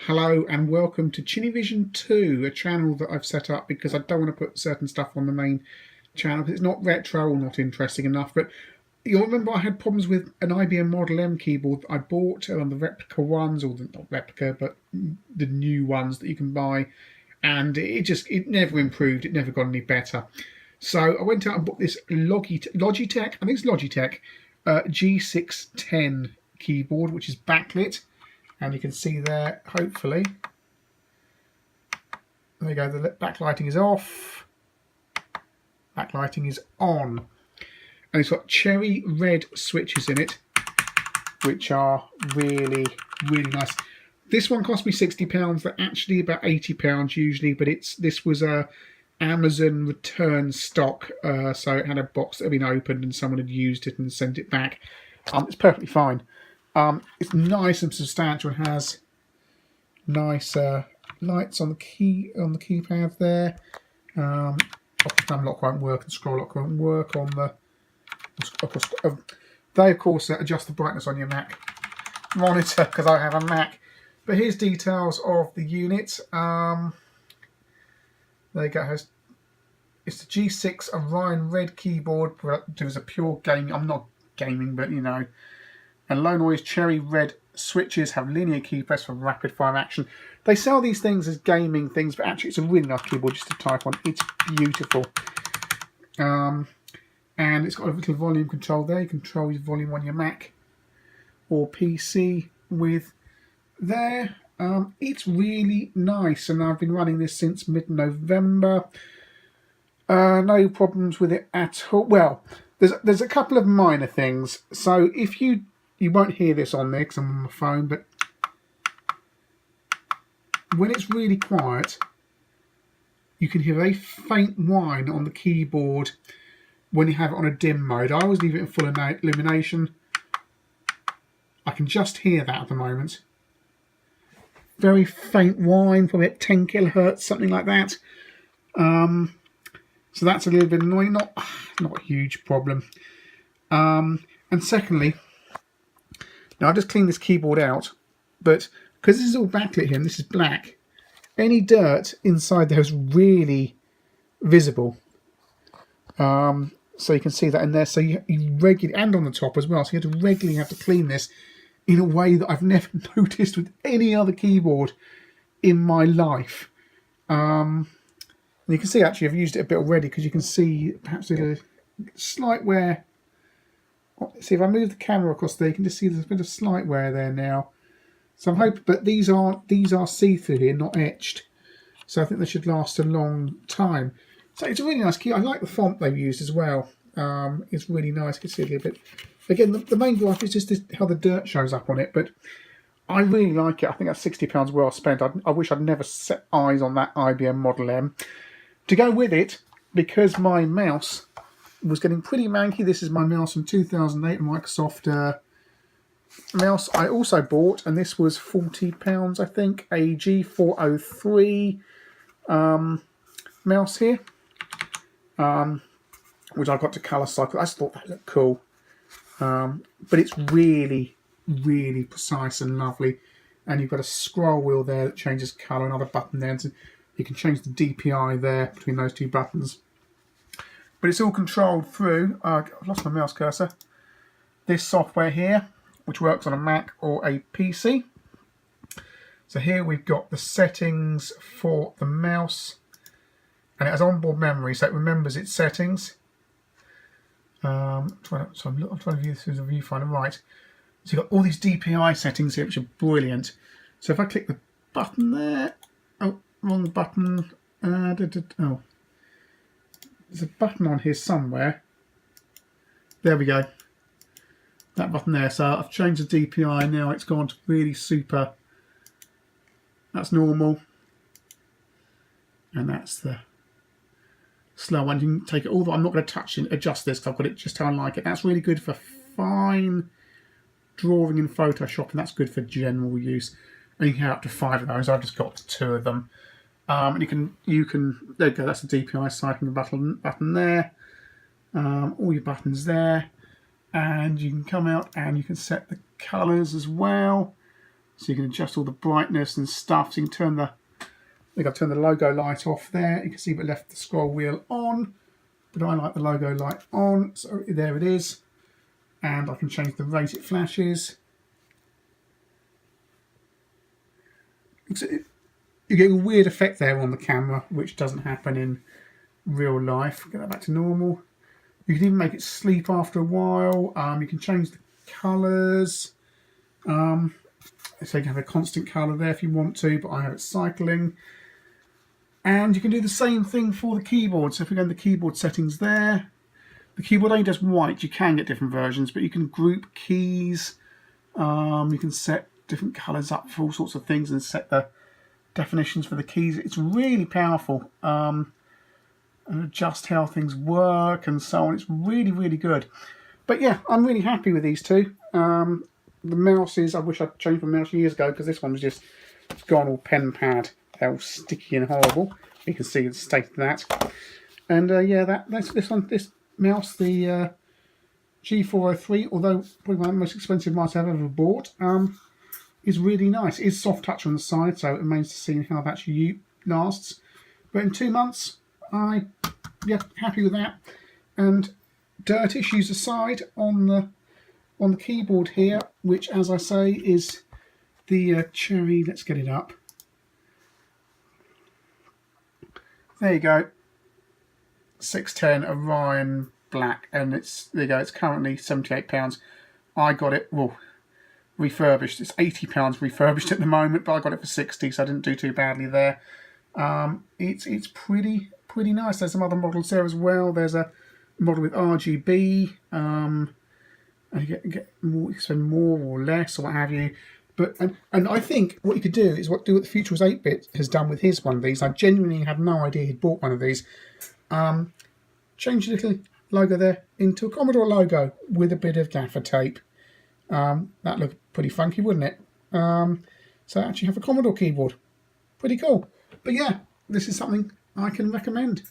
Hello and welcome to ChinnyVision 2, a channel that I've set up because I don't want to put certain stuff on the main channel because it's not retro or not interesting enough. But you'll remember I had problems with an IBM Model M keyboard that I bought on the replica ones, or not replica, but the new ones that you can buy, and it never improved, it never got any better. So I went out and bought this Logitech, I think it's Logitech G610 keyboard, which is backlit. And you can see there, hopefully, there you go, the backlighting is off, backlighting is on. And it's got cherry red switches in it, which are really, really nice. This one cost me £60, they're actually about £80 usually, but this was a Amazon return stock, so it had a box that had been opened and someone had used it and sent it back. It's perfectly fine. It's nice and substantial. It has nice lights on the keypad there. Time lock won't work and scroll lock won't work on the. They of course adjust the brightness on your Mac monitor because I have a Mac. But here's details of the unit. There you go. It's the G6 Orion red keyboard. It was a pure gaming. I'm not gaming, but you know. And low noise cherry red switches have linear key press for rapid fire action. They sell these things as gaming things, but actually it's a really nice keyboard just to type on. It's beautiful. And it's got a little volume control there. You control your volume on your Mac or PC with there. It's really nice, and I've been running this since mid-November. No problems with it at all. Well, there's a couple of minor things. So if you won't hear this on there because I'm on my phone, but when it's really quiet, you can hear a faint whine on the keyboard when you have it on a dim mode. I always leave it in full illumination. I can just hear that at the moment. Very faint whine, probably at 10 kilohertz, something like that. So that's a little bit annoying, not a huge problem. And secondly, now I just cleaned this keyboard out, but because this is all backlit here and this is black, any dirt inside there is really visible. So you can see that in there. So you regularly, and on the top as well, so you regularly have to clean this in a way that I've never noticed with any other keyboard in my life. And you can see actually I've used it a bit already because you can see perhaps a slight wear. See, if I move the camera across there, you can just see there's a bit of slight wear there now. So I'm hoping, but these are see-through here, not etched. So I think they should last a long time. So it's a really nice key. I like the font they've used as well. It's really nice. You can see a little bit. Again, the main gripe is just how the dirt shows up on it, but I really like it. I think that's £60 well spent. I wish I'd never set eyes on that IBM Model M. To go with it, because my mouse was getting pretty manky. This is my mouse from 2008, a Microsoft mouse I also bought, and this was £40, I think, a G403 mouse here, which I got to colour cycle. I just thought that looked cool, but it's really, really precise and lovely. And you've got a scroll wheel there that changes colour, another button there, so you can change the DPI there between those two buttons. But it's all controlled through, I've lost my mouse cursor, this software here, which works on a Mac or a PC. So here we've got the settings for the mouse, and it has onboard memory, so it remembers its settings. I'm trying to view this through the viewfinder, right. So you've got all these DPI settings here, which are brilliant. So if I click the button there, oh, wrong button, oh. There's a button on here somewhere. There we go. That button there. So I've changed the DPI. Now it's gone to really super. That's normal. And that's the slow one. You can take it all the way. I'm not going to touch and adjust this because I've got it just how I like it. That's really good for fine drawing in Photoshop, and that's good for general use. And you can have up to 5 of those. I've just got 2 of them. And you can there you go, that's the DPI cycling button there. All your buttons there. And you can come out and you can set the colours as well. So you can adjust all the brightness and stuff. So you can turn the, I think I've turned the logo light off there. You can see we left the scroll wheel on, but I like the logo light on. So there it is. And I can change the rate it flashes. You get a weird effect there on the camera, which doesn't happen in real life. Get that back to normal. You can even make it sleep after a while. You can change the colours. So you can have a constant colour there if you want to, but I have it cycling. And you can do the same thing for the keyboard. So if we go in the keyboard settings there, the keyboard only does white. You can get different versions, but you can group keys. You can set different colours up for all sorts of things and set the definitions for the keys. It's really powerful. And adjust how things work and so on. It's really, really good. But yeah, I'm really happy with these two. The mouses, I wish I'd changed my mouse years ago, because this one was just gone all pen pad. They're all sticky and horrible. You can see the state of that. And yeah, this mouse, the G403, although probably my most expensive mouse I've ever bought, is really nice. It is soft touch on the side, so it remains to see how that actually lasts. But in 2 months, yeah, happy with that. And dirt issues aside, on the keyboard here, which, as I say, is the Cherry. Let's get it up. There you go. 610 Orion Black, and there you go. It's currently £78. I got it, well, refurbished. It's £80 refurbished at the moment, but I got it for 60, so I didn't do too badly there. It's pretty nice. There's some other models there as well. There's a model with RGB. And you get more, you can spend more or less or what have you. But and I think what you could do is do what the Futurist 8-bit has done with his one of these. I genuinely had no idea he'd bought one of these. Change the little logo there into a Commodore logo with a bit of gaffer tape. That looked pretty funky, wouldn't it? So actually have a Commodore keyboard. Pretty cool. But yeah, this is something I can recommend.